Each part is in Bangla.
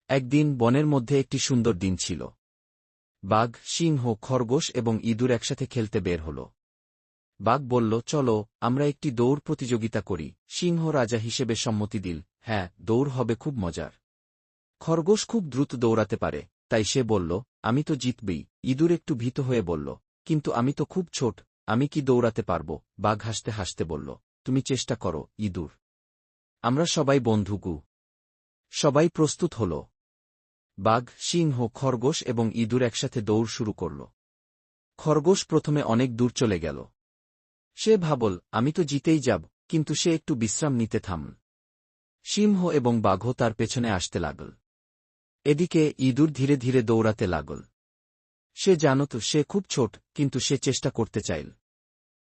একদিন বনের মধ্যে একটি সুন্দর দিন ছিল। বাঘ, সিংহ, খরগোশ এবং ইঁদুর একসাথে খেলতে বের হল। বাঘ বলল, চলো আমরা একটি দৌড় প্রতিযোগিতা করি। সিংহ রাজা হিসেবে সম্মতি দিল, হ্যাঁ, দৌড় হবে খুব মজার। খরগোশ খুব দ্রুত দৌড়াতে পারে, তাই সে বলল, আমি তো জিতবই। ইঁদুর একটু ভীত হয়ে বলল, কিন্তু আমি তো খুব ছোট, আমি কি দৌড়াতে পারব? বাঘ হাসতে হাসতে বলল, তুমি চেষ্টা করো, ইঁদুর। আমরা সবাই বন্ধু গু। সবাই প্রস্তুত হল। বাঘ, সিংহ, খরগোশ এবং ইঁদুর একসাথে দৌড় শুরু করল। খরগোশ প্রথমে অনেক দূর চলে গেল। সে ভাবল, আমি তো জিতেই যাব, কিন্তু সে একটু বিশ্রাম নিতে থামল। সিংহ এবং বাঘও তার পেছনে আসতে লাগল। এদিকে ইঁদুর ধীরে ধীরে দৌড়াতে লাগল। সে জানত সে খুব ছোট, কিন্তু সে চেষ্টা করতে চাইল।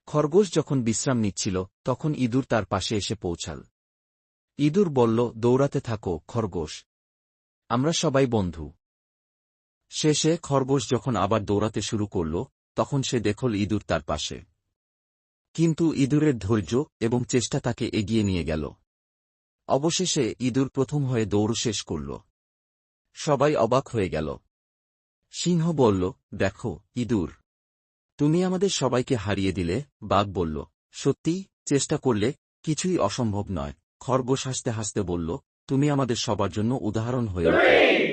খরগোশ যখন বিশ্রাম নিচ্ছিল, তখন ইঁদুর তার পাশে এসে পৌঁছাল। ইঁদুর বলল, দৌড়াতে থাকো, খরগোশ। আমরা সবাই বন্ধু। শেষে খরগোশ যখন আবার দৌড়াতে শুরু করল, তখন সে দেখল ইঁদুর তার পাশে। কিন্তু ইঁদুরের ধৈর্য এবং চেষ্টা তাকে এগিয়ে নিয়ে গেল। অবশেষে ইঁদুর প্রথম হয়ে দৌড় শেষ করল। সবাই অবাক হয়ে গেল। সিংহ বলল, দেখো, ইঁদুর, তুমি আমাদের সবাইকে হারিয়ে দিলে। বাঘ বলল, সত্যি, চেষ্টা করলে কিছুই অসম্ভব নয়। খরগোশ হাসতে হাসতে বলল, তুমি আমাদের সবার জন্য উদাহরণ হয়ে ওঠো।